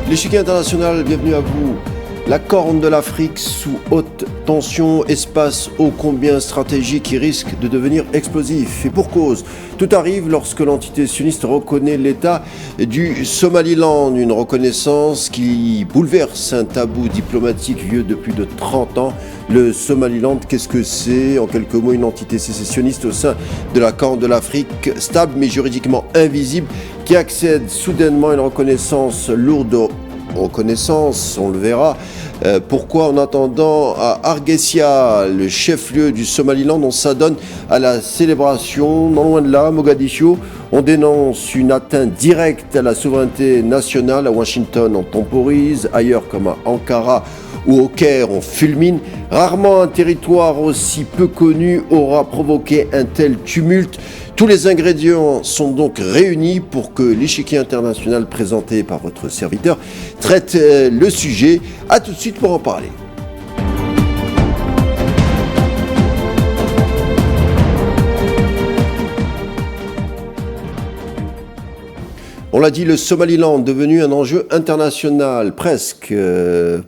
L'échiquier international, bienvenue à vous. La Corne de l'Afrique sous haute tension, espace ô combien stratégique qui risque de devenir explosif. Et pour cause, tout arrive lorsque l'entité sioniste reconnaît l'État du Somaliland, une reconnaissance qui bouleverse un tabou diplomatique vieux de plus de 30 ans. Le Somaliland, qu'est-ce que c'est? En quelques mots, une entité sécessionniste au sein de la Corne de l'Afrique, stable mais juridiquement invisible, qui accède soudainement à une reconnaissance lourde. Reconnaissance, on le verra. Pourquoi en attendant à Hargeisa, le chef-lieu du Somaliland, on s'adonne à la célébration, non loin de là, Mogadiscio, on dénonce une atteinte directe à la souveraineté nationale. À Washington, on temporise, ailleurs comme à Ankara ou au Caire, on fulmine. Rarement un territoire aussi peu connu aura provoqué un tel tumulte. Tous les ingrédients sont donc réunis pour que l'échiquier international présenté par votre serviteur traite le sujet. A tout de suite pour en parler. On l'a dit, le Somaliland devenu un enjeu international, presque.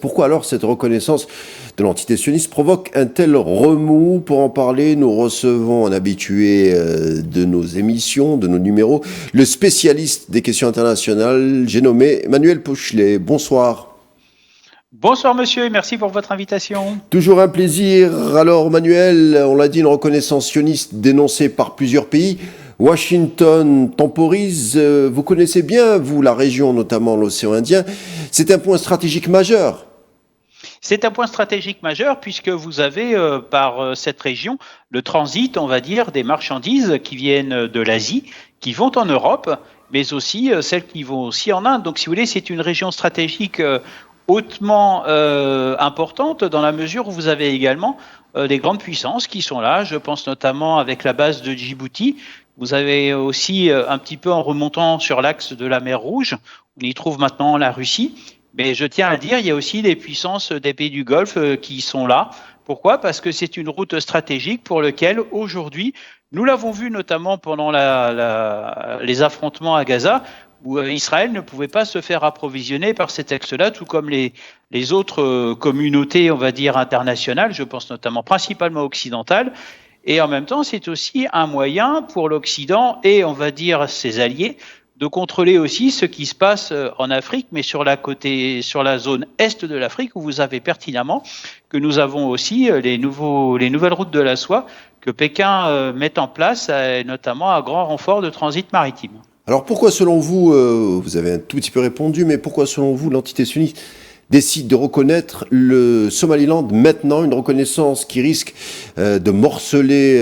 Pourquoi alors cette reconnaissance de l'entité sioniste provoque un tel remous? Pour en parler, nous recevons un habitué de nos émissions, de nos numéros, le spécialiste des questions internationales, j'ai nommé Manuel Pouchelet. Bonsoir. Bonsoir monsieur et merci pour votre invitation. Toujours un plaisir. Alors Manuel, on l'a dit, une reconnaissance sioniste dénoncée par plusieurs pays. Washington temporise. Vous connaissez bien, vous, la région, notamment l'océan Indien. C'est un point stratégique majeur. C'est un point stratégique majeur puisque vous avez par cette région le transit, on va dire, des marchandises qui viennent de l'Asie, qui vont en Europe, mais aussi celles qui vont aussi en Inde. Donc si vous voulez, c'est une région stratégique hautement importante dans la mesure où vous avez également des grandes puissances qui sont là. Je pense notamment avec la base de Djibouti. Vous avez aussi un petit peu en remontant sur l'axe de la mer Rouge, on y trouve maintenant la Russie. Mais je tiens à dire, il y a aussi des puissances des pays du Golfe qui sont là. Pourquoi? Parce que c'est une route stratégique pour laquelle aujourd'hui, nous l'avons vu notamment pendant les affrontements à Gaza, où Israël ne pouvait pas se faire approvisionner par cet axe-là, tout comme les autres communautés, on va dire, internationales, je pense notamment principalement occidentales. Et en même temps, c'est aussi un moyen pour l'Occident et, on va dire, ses alliés de contrôler aussi ce qui se passe en Afrique, mais sur la zone est de l'Afrique, où vous avez pertinemment que nous avons aussi les nouvelles routes de la soie que Pékin met en place, notamment à grand renfort de transit maritime. Alors pourquoi selon vous, vous avez un tout petit peu répondu, mais pourquoi selon vous l'entité sioniste décide de reconnaître le Somaliland maintenant, une reconnaissance qui risque de morceler,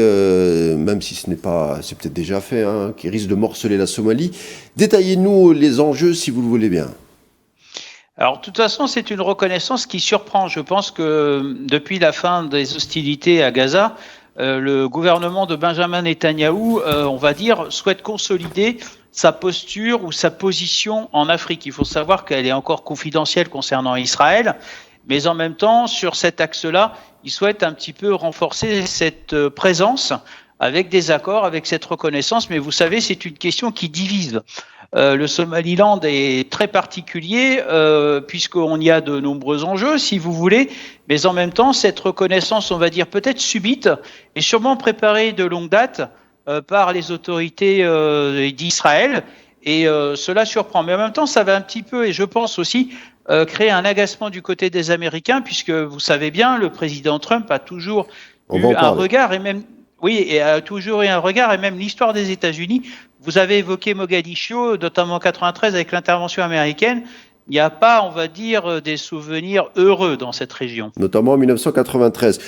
même si c'est peut-être déjà fait, qui risque de morceler la Somalie. Détaillez-nous les enjeux si vous le voulez bien. Alors, de toute façon, c'est une reconnaissance qui surprend. Je pense que depuis la fin des hostilités à Gaza, le gouvernement de Benjamin Netanyahou, on va dire, souhaite consolider sa posture ou sa position en Afrique. Il faut savoir qu'elle est encore confidentielle concernant Israël, mais en même temps, sur cet axe-là, il souhaite un petit peu renforcer cette présence avec des accords, avec cette reconnaissance. Mais vous savez, c'est une question qui divise. Le Somaliland est très particulier puisqu'on y a de nombreux enjeux, si vous voulez, mais en même temps, cette reconnaissance, on va dire peut-être subite, est sûrement préparée de longue date par les autorités d'Israël, et cela surprend. Mais en même temps, ça va un petit peu, et je pense aussi, créer un agacement du côté des Américains, puisque vous savez bien, le président Trump a toujours eu un regard, et même... Oui, et a toujours eu un regard, et même l'histoire des États-Unis. Vous avez évoqué Mogadiscio, notamment en 93 avec l'intervention américaine. Il n'y a pas, on va dire, des souvenirs heureux dans cette région. Notamment en 1993.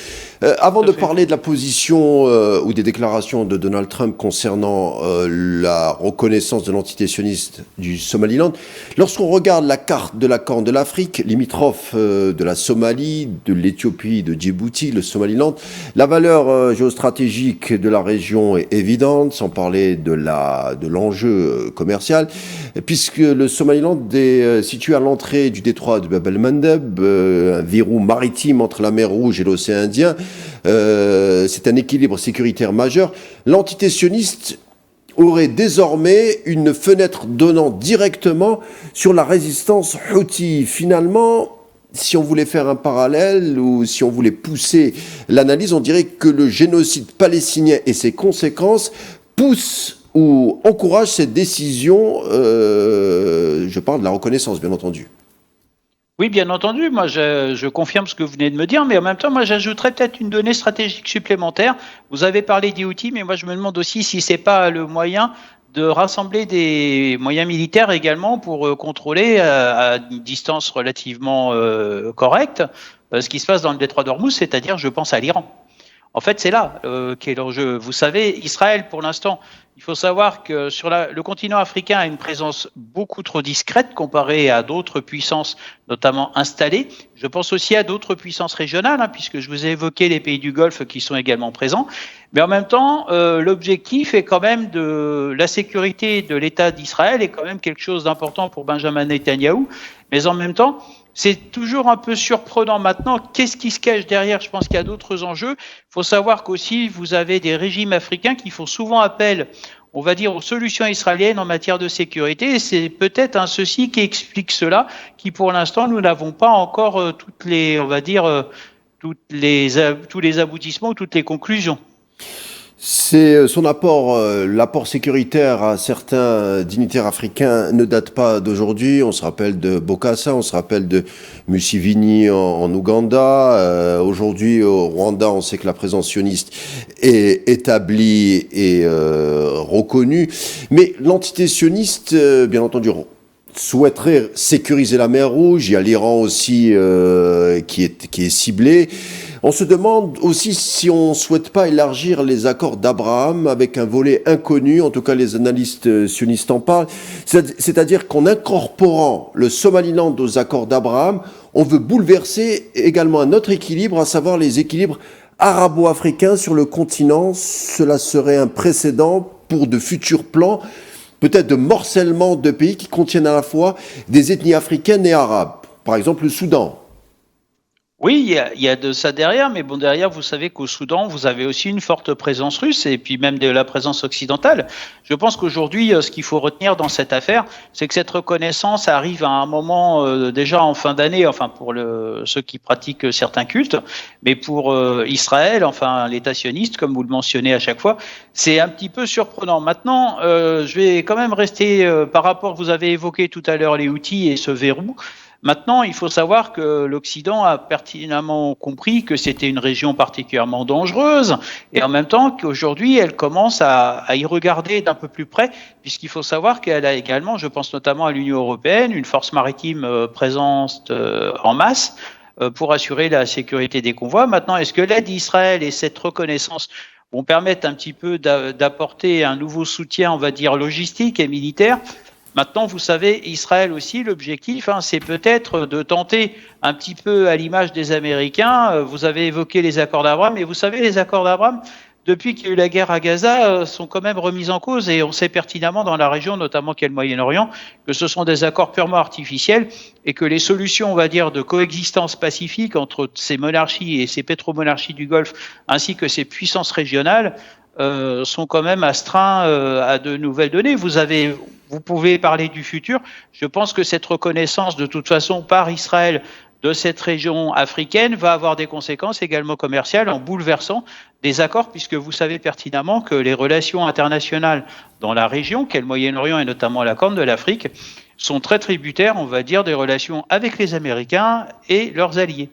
Avant de parler de la position ou des déclarations de Donald Trump concernant la reconnaissance de l'entité sioniste du Somaliland, lorsqu'on regarde la carte de la Corne de l'Afrique, limitrophe de la Somalie, de l'Éthiopie, de Djibouti, le Somaliland, la valeur géostratégique de la région est évidente, sans parler de l'enjeu commercial, puisque le Somaliland est situé à l'entrée du détroit de Bab el-Mandeb, un verrou maritime entre la mer Rouge et l'océan Indien. C'est un équilibre sécuritaire majeur. L'entité sioniste aurait désormais une fenêtre donnant directement sur la résistance Houthi. Finalement, si on voulait faire un parallèle ou si on voulait pousser l'analyse, on dirait que le génocide palestinien et ses conséquences poussent ou encouragent cette décision, je parle de la reconnaissance bien entendu. Oui, bien entendu, moi je confirme ce que vous venez de me dire, mais en même temps, moi j'ajouterais peut-être une donnée stratégique supplémentaire. Vous avez parlé des Houthis, mais moi je me demande aussi si c'est pas le moyen de rassembler des moyens militaires également pour contrôler à une distance relativement correcte ce qui se passe dans le détroit d'Ormuz, c'est-à-dire je pense à l'Iran. En fait, c'est là qu'est l'enjeu. Vous savez, Israël, pour l'instant, il faut savoir que sur le continent africain a une présence beaucoup trop discrète comparée à d'autres puissances, notamment installées. Je pense aussi à d'autres puissances régionales, puisque je vous ai évoqué les pays du Golfe qui sont également présents. Mais en même temps, l'objectif est quand même de la sécurité de l'État d'Israël est quand même quelque chose d'important pour Benjamin Netanyahou. Mais en même temps, c'est toujours un peu surprenant maintenant. Qu'est-ce qui se cache derrière? Je pense qu'il y a d'autres enjeux. Il faut savoir qu'aussi, vous avez des régimes africains qui font souvent appel, on va dire, aux solutions israéliennes en matière de sécurité. Et c'est peut-être ceci qui explique cela, qui pour l'instant, nous n'avons pas encore toutes les, on va dire, tous les aboutissements, toutes les conclusions. C'est son apport, l'apport sécuritaire à certains dignitaires africains ne date pas d'aujourd'hui. On se rappelle de Bokassa, on se rappelle de Museveni en Ouganda. Aujourd'hui, au Rwanda, on sait que la présence sioniste est établie et reconnue. Mais l'entité sioniste, bien entendu, souhaiterait sécuriser la mer Rouge. Il y a l'Iran aussi qui est ciblé. On se demande aussi si on ne souhaite pas élargir les accords d'Abraham avec un volet inconnu, en tout cas les analystes sionistes en parlent, c'est-à-dire qu'en incorporant le Somaliland aux accords d'Abraham, on veut bouleverser également un autre équilibre, à savoir les équilibres arabo-africains sur le continent. Cela serait un précédent pour de futurs plans, peut-être de morcellement de pays qui contiennent à la fois des ethnies africaines et arabes, par exemple le Soudan. Oui, il y a de ça derrière, mais bon, derrière, vous savez qu'au Soudan, vous avez aussi une forte présence russe et puis même de la présence occidentale. Je pense qu'aujourd'hui, ce qu'il faut retenir dans cette affaire, c'est que cette reconnaissance arrive à un moment déjà en fin d'année, enfin pour ceux qui pratiquent certains cultes, mais pour Israël, enfin l'État sioniste, comme vous le mentionnez à chaque fois, c'est un petit peu surprenant. Maintenant, je vais quand même rester par rapport, vous avez évoqué tout à l'heure les Houthis et ce verrou. Maintenant, il faut savoir que l'Occident a pertinemment compris que c'était une région particulièrement dangereuse et en même temps qu'aujourd'hui, elle commence à y regarder d'un peu plus près puisqu'il faut savoir qu'elle a également, je pense notamment à l'Union européenne, une force maritime présente en masse pour assurer la sécurité des convois. Maintenant, est-ce que l'aide d'Israël et cette reconnaissance vont permettre un petit peu d'apporter un nouveau soutien, on va dire, logistique et militaire ? Maintenant, vous savez, Israël aussi, l'objectif, c'est peut-être de tenter un petit peu à l'image des Américains. Vous avez évoqué les accords d'Abraham, et vous savez, les accords d'Abraham, depuis qu'il y a eu la guerre à Gaza, sont quand même remis en cause, et on sait pertinemment dans la région, notamment qu'est le Moyen-Orient, que ce sont des accords purement artificiels, et que les solutions, on va dire, de coexistence pacifique entre ces monarchies et ces pétromonarchies du Golfe, ainsi que ces puissances régionales, sont quand même astreints à de nouvelles données. Vous pouvez parler du futur. Je pense que cette reconnaissance, de toute façon, par Israël de cette région africaine va avoir des conséquences également commerciales en bouleversant des accords, puisque vous savez pertinemment que les relations internationales dans la région, qu'est le Moyen-Orient et notamment la Corne de l'Afrique, sont très tributaires, on va dire, des relations avec les Américains et leurs alliés.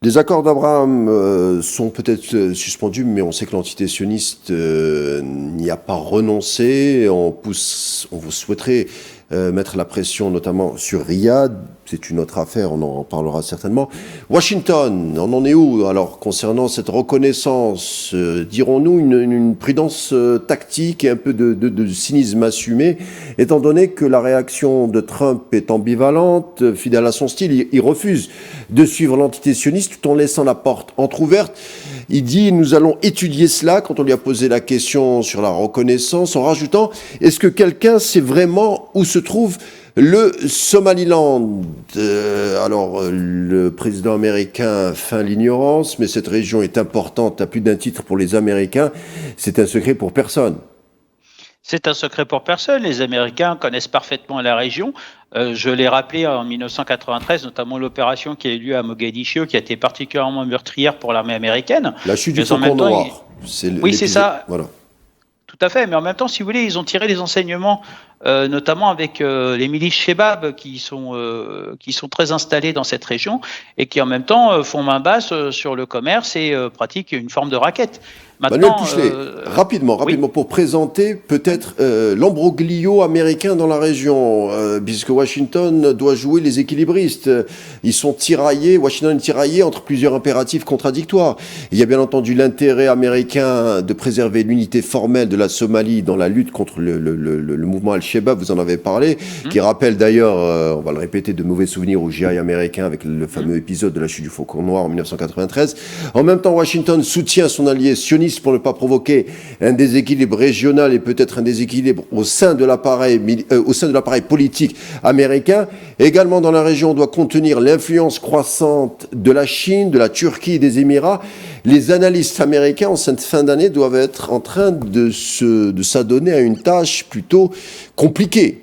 Les accords d'Abraham sont peut-être suspendus, mais on sait que l'entité sioniste n'y a pas renoncé. On vous souhaiterait mettre la pression notamment sur Riyad. C'est une autre affaire, on en parlera certainement. Washington, on en est où? Alors, concernant cette reconnaissance, dirons-nous une prudence tactique et un peu de cynisme assumé, étant donné que la réaction de Trump est ambivalente, fidèle à son style, il refuse de suivre l'entité sioniste tout en laissant la porte entrouverte. Il dit « nous allons étudier cela » quand on lui a posé la question sur la reconnaissance, en rajoutant « est-ce que quelqu'un sait vraiment où se trouve le Somaliland ?» Alors, le président américain feint l'ignorance, mais cette région est importante à plus d'un titre pour les Américains. C'est un secret pour personne. C'est un secret pour personne. Les Américains connaissent parfaitement la région. Je l'ai rappelé en 1993, notamment l'opération qui a eu lieu à Mogadiscio, qui a été particulièrement meurtrière pour l'armée américaine. La chute du Faucon Noir. Oui, c'est ça. Voilà. Tout à fait, mais en même temps, si vous voulez, ils ont tiré des enseignements, notamment avec les milices Chebab qui sont très installées dans cette région et qui en même temps font main basse sur le commerce et pratiquent une forme de racket. Manuel Puchelet, rapidement, oui. Pour présenter peut-être l'embroglio américain dans la région, puisque Washington doit jouer les équilibristes. Ils sont tiraillés, Washington est tiraillé entre plusieurs impératifs contradictoires. Il y a bien entendu l'intérêt américain de préserver l'unité formelle de la Somalie dans la lutte contre le mouvement Al-Shabaab, vous en avez parlé, qui rappelle d'ailleurs, on va le répéter, de mauvais souvenirs au GI américain avec le fameux épisode de la chute du Faucon Noir en 1993. En même temps, Washington soutient son allié sioniste pour ne pas provoquer un déséquilibre régional et peut-être un déséquilibre au sein de l'appareil politique américain. Également dans la région, on doit contenir l'influence croissante de la Chine, de la Turquie et des Émirats. Les analystes américains en cette fin d'année doivent être en train de s'adonner à une tâche plutôt compliquée.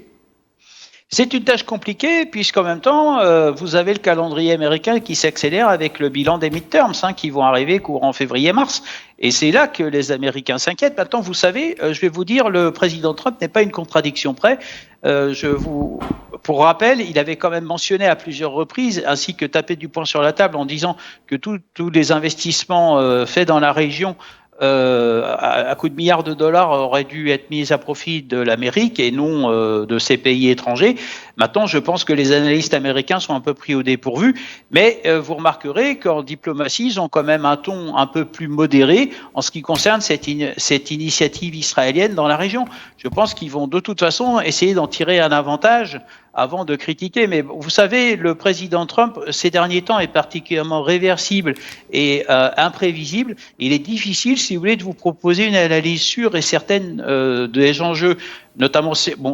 C'est une tâche compliquée puisqu'en même temps, vous avez le calendrier américain qui s'accélère avec le bilan des midterms qui vont arriver courant février-mars. Et c'est là que les Américains s'inquiètent. Maintenant, vous savez, je vais vous dire, le président Trump n'est pas une contradiction près. Pour rappel, il avait quand même mentionné à plusieurs reprises, ainsi que tapé du poing sur la table en disant que tous les investissements faits dans la région à coup de milliards de dollars auraient dû être mis à profit de l'Amérique et non de ces pays étrangers. Maintenant, je pense que les analystes américains sont un peu pris au dépourvu, mais vous remarquerez qu'en diplomatie, ils ont quand même un ton un peu plus modéré en ce qui concerne cette initiative israélienne dans la région. Je pense qu'ils vont de toute façon essayer d'en tirer un avantage avant de critiquer. Mais vous savez, le président Trump, ces derniers temps, est particulièrement réversible et imprévisible. Il est difficile, si vous voulez, de vous proposer une analyse sûre et certaine des enjeux, notamment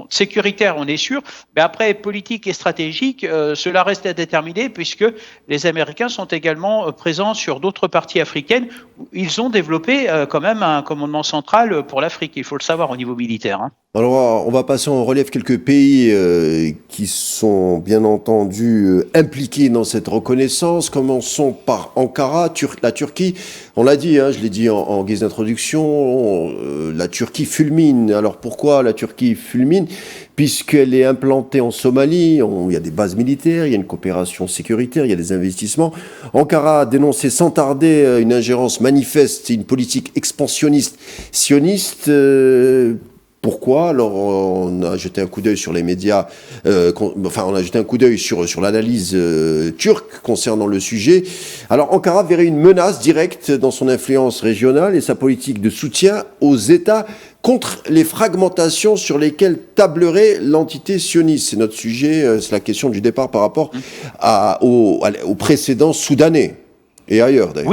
sécuritaires, on est sûr, mais après politique et stratégique, cela reste à déterminer puisque les Américains sont également présents sur d'autres parties africaines où ils ont développé quand même un commandement central pour l'Afrique, il faut le savoir au niveau militaire. Alors, on va passer en relief quelques pays qui sont bien entendu impliqués dans cette reconnaissance. Commençons par Ankara, la Turquie. On l'a dit, je l'ai dit en guise d'introduction, la Turquie fulmine. Alors pourquoi la Turquie fulmine ? Puisqu'elle est implantée en Somalie, il y a des bases militaires, il y a une coopération sécuritaire, il y a des investissements. Ankara a dénoncé sans tarder une ingérence manifeste et une politique expansionniste sioniste. Pourquoi ? Alors, on a jeté un coup d'œil sur les médias, on a jeté un coup d'œil sur l'analyse turque concernant le sujet. Alors, Ankara verrait une menace directe dans son influence régionale et sa politique de soutien aux États contre les fragmentations sur lesquelles tablerait l'entité sioniste. C'est notre sujet, c'est la question du départ par rapport aux précédents soudanais et ailleurs d'ailleurs.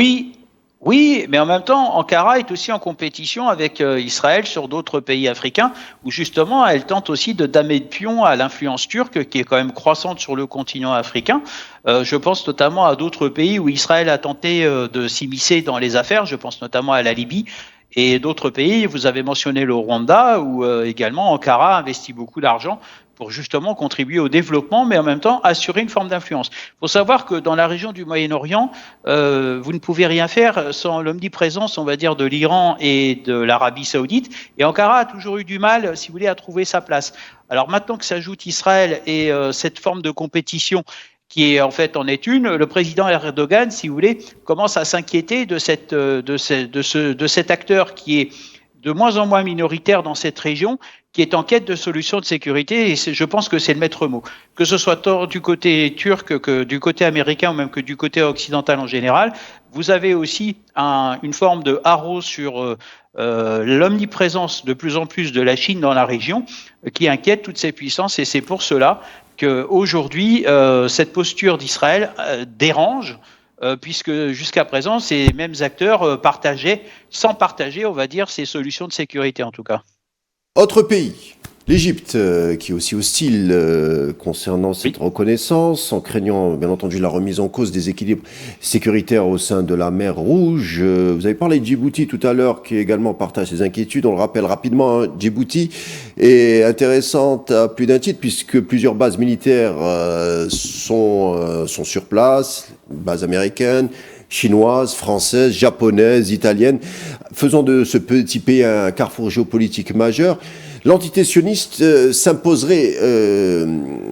Oui, mais en même temps, Ankara est aussi en compétition avec Israël sur d'autres pays africains où justement elle tente aussi de damer de pion à l'influence turque qui est quand même croissante sur le continent africain. Je pense notamment à d'autres pays où Israël a tenté de s'immiscer dans les affaires, je pense notamment à la Libye. Et d'autres pays, vous avez mentionné le Rwanda, où également Ankara investit beaucoup d'argent pour justement contribuer au développement, mais en même temps assurer une forme d'influence. Il faut savoir que dans la région du Moyen-Orient, vous ne pouvez rien faire sans l'omniprésence, on va dire, de l'Iran et de l'Arabie Saoudite. Et Ankara a toujours eu du mal, si vous voulez, à trouver sa place. Alors maintenant que s'ajoute Israël et cette forme de compétition qui est en fait en est une, le président Erdogan, si vous voulez, commence à s'inquiéter de cet acteur qui est de moins en moins minoritaire dans cette région, qui est en quête de solutions de sécurité, et je pense que c'est le maître mot. Que ce soit tant du côté turc que du côté américain, ou même que du côté occidental en général, vous avez aussi une forme de haro sur l'omniprésence de plus en plus de la Chine dans la région, qui inquiète toutes ces puissances, et c'est pour cela qu'aujourd'hui, cette posture d'Israël dérange, puisque jusqu'à présent, ces mêmes acteurs partageaient, sans partager, on va dire, ces solutions de sécurité en tout cas. Autre pays, L'Égypte, qui est aussi hostile concernant cette reconnaissance, en craignant bien entendu la remise en cause des équilibres sécuritaires au sein de la mer Rouge. Vous avez parlé de Djibouti tout à l'heure, qui également partage ses inquiétudes. On le rappelle rapidement, hein, Djibouti est intéressante à plus d'un titre, puisque plusieurs bases militaires sont sur place, bases américaines, chinoises, françaises, japonaises, italiennes, faisant de ce petit pays un carrefour géopolitique majeur. L'entité sioniste s'imposerait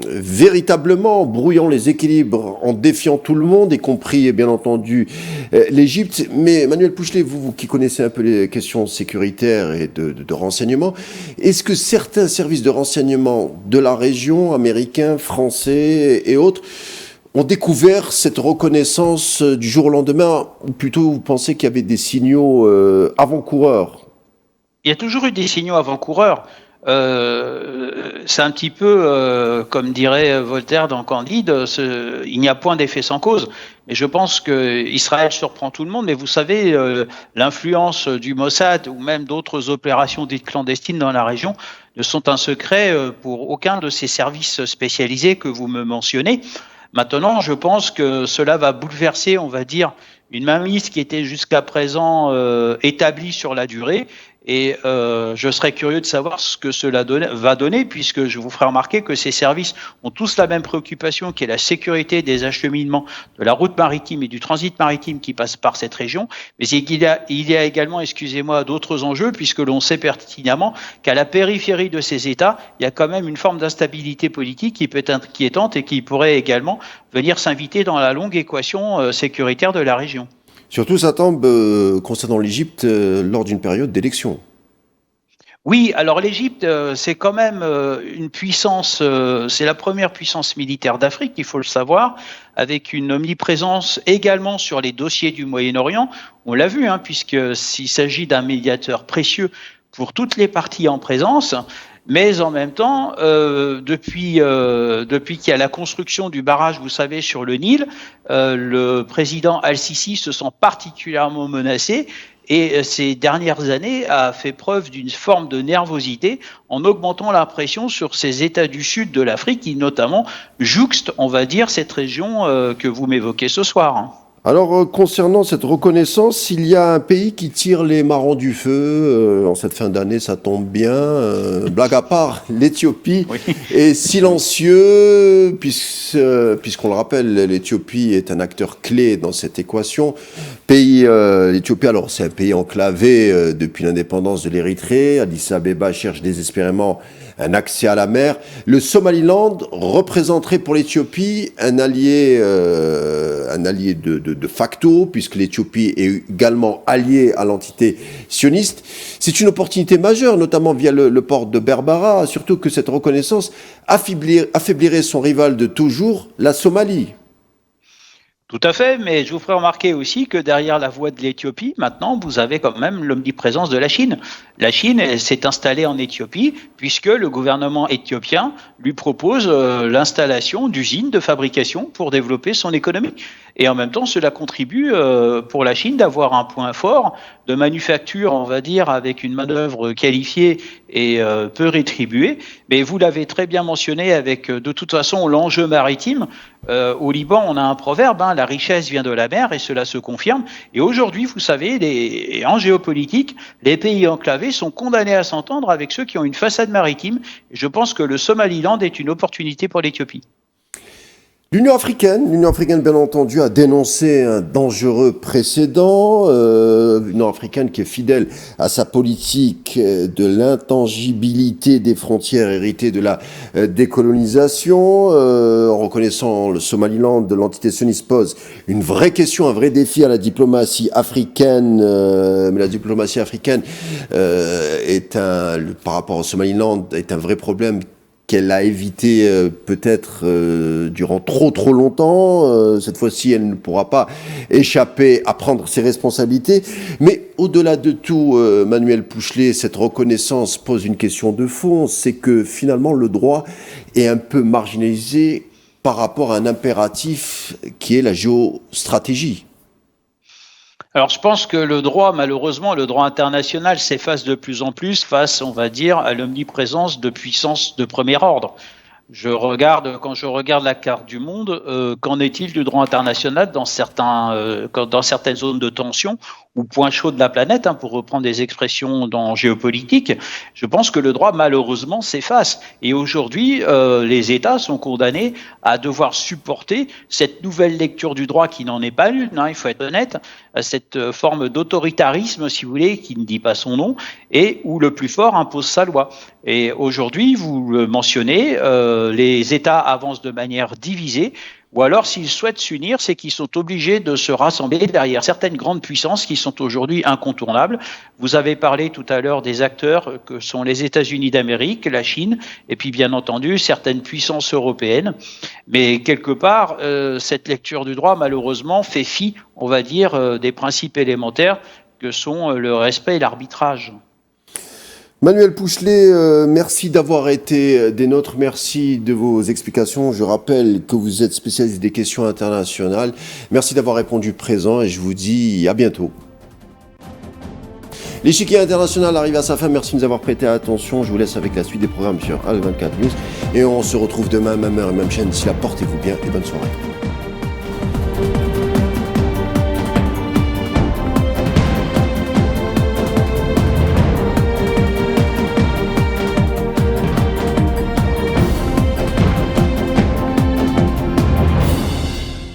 véritablement, brouillant les équilibres, en défiant tout le monde, y compris bien entendu l'Égypte. Mais Manuel Pouchelet, vous qui connaissez un peu les questions sécuritaires et de renseignement, est-ce que certains services de renseignement de la région, américains, français et autres, ont découvert cette reconnaissance du jour au lendemain, ou plutôt vous pensez qu'il y avait des signaux avant-coureurs? Il y a toujours eu des signaux avant-coureurs. C'est un petit peu, comme dirait Voltaire dans Candide, il n'y a point d'effet sans cause. Et je pense que Israël surprend tout le monde. Mais vous savez, l'influence du Mossad ou même d'autres opérations dites clandestines dans la région ne sont un secret pour aucun de ces services spécialisés que vous me mentionnez. Maintenant, je pense que cela va bouleverser, on va dire, une mainmise qui était jusqu'à présent établie sur la durée. Et je serais curieux de savoir ce que cela va donner, puisque je vous ferai remarquer que ces services ont tous la même préoccupation, qui est la sécurité des acheminements de la route maritime et du transit maritime qui passe par cette région. Mais il y a également, excusez-moi, d'autres enjeux, puisque l'on sait pertinemment qu'à la périphérie de ces États, il y a quand même une forme d'instabilité politique qui peut être inquiétante et qui pourrait également venir s'inviter dans la longue équation sécuritaire de la région. Surtout, ça tombe concernant l'Égypte lors d'une période d'élection. Oui, alors l'Égypte, c'est quand même une puissance, c'est la première puissance militaire d'Afrique, il faut le savoir, avec une omniprésence également sur les dossiers du Moyen-Orient. On l'a vu, hein, puisqu'il s'agit d'un médiateur précieux pour toutes les parties en présence. Mais en même temps, depuis qu'il y a la construction du barrage, vous savez, sur le Nil, le président Al-Sisi se sent particulièrement menacé et ces dernières années a fait preuve d'une forme de nervosité en augmentant la pression sur ces États du sud de l'Afrique qui notamment jouxtent, on va dire, cette région que vous m'évoquez ce soir, hein. Alors, concernant cette reconnaissance, il y a un pays qui tire les marrons du feu. En cette fin d'année, ça tombe bien. Blague à part, l'Éthiopie est silencieux, puisqu'on le rappelle, l'Éthiopie est un acteur clé dans cette équation. L'Éthiopie, alors c'est un pays enclavé depuis l'indépendance de l'Érythrée. Addis Abeba cherche désespérément un accès à la mer. Le Somaliland représenterait pour l'Éthiopie un allié de facto, puisque l'Éthiopie est également alliée à l'entité sioniste. C'est une opportunité majeure, notamment via le port de Berbera, surtout que cette reconnaissance affaiblirait son rival de toujours, la Somalie. Tout à fait, mais je vous ferai remarquer aussi que derrière la voix de l'Éthiopie, maintenant, vous avez quand même l'omniprésence de la Chine. La Chine s'est installée en Éthiopie puisque le gouvernement éthiopien lui propose l'installation d'usines de fabrication pour développer son économie. Et en même temps, cela contribue pour la Chine d'avoir un point fort de manufacture, on va dire, avec une manœuvre qualifiée et peu rétribuée. Mais vous l'avez très bien mentionné avec, de toute façon, l'enjeu maritime. Au Liban, on a un proverbe, hein, la richesse vient de la mer, et cela se confirme. Et aujourd'hui, vous savez, en géopolitique, les pays enclavés sont condamnés à s'entendre avec ceux qui ont une façade maritime. Et je pense que le Somaliland est une opportunité pour l'Éthiopie. L'Union africaine, bien entendu, a dénoncé un dangereux précédent. L'Union africaine qui est fidèle à sa politique de l'intangibilité des frontières héritées de la décolonisation. En reconnaissant le Somaliland de l'entité sioniste pose une vraie question, un vrai défi à la diplomatie africaine. Mais la diplomatie africaine par rapport au Somaliland, est un vrai problème qu'elle a évité peut-être durant trop longtemps. Cette fois-ci, elle ne pourra pas échapper à prendre ses responsabilités. Mais au-delà de tout, Manuel Pouchelet, cette reconnaissance pose une question de fond, c'est que finalement le droit est un peu marginalisé par rapport à un impératif qui est la géostratégie. Alors, je pense que le droit, malheureusement, le droit international s'efface de plus en plus face, on va dire, à l'omniprésence de puissances de premier ordre. Quand je regarde la carte du monde, qu'en est-il du droit international dans certaines zones de tension ou points chauds de la planète, pour reprendre des expressions dans géopolitique? Je pense que le droit, malheureusement, s'efface. Et aujourd'hui, les États sont condamnés à devoir supporter cette nouvelle lecture du droit qui n'en est pas une, il faut être honnête, cette forme d'autoritarisme, si vous voulez, qui ne dit pas son nom, et où le plus fort impose sa loi. Et aujourd'hui, vous le mentionnez, les États avancent de manière divisée, ou alors s'ils souhaitent s'unir, c'est qu'ils sont obligés de se rassembler derrière certaines grandes puissances qui sont aujourd'hui incontournables. Vous avez parlé tout à l'heure des acteurs que sont les États-Unis d'Amérique, la Chine, et puis bien entendu certaines puissances européennes. Mais quelque part, cette lecture du droit, malheureusement, fait fi, on va dire, des principes élémentaires que sont le respect et l'arbitrage. Manuel Pouchelet, merci d'avoir été des nôtres, merci de vos explications. Je rappelle que vous êtes spécialiste des questions internationales. Merci d'avoir répondu présent et je vous dis à bientôt. L'échiquier international arrive à sa fin. Merci de nous avoir prêté attention. Je vous laisse avec la suite des programmes sur Al 24 News. Et on se retrouve demain, même heure et même chaîne. D'ici là, portez-vous bien et bonne soirée.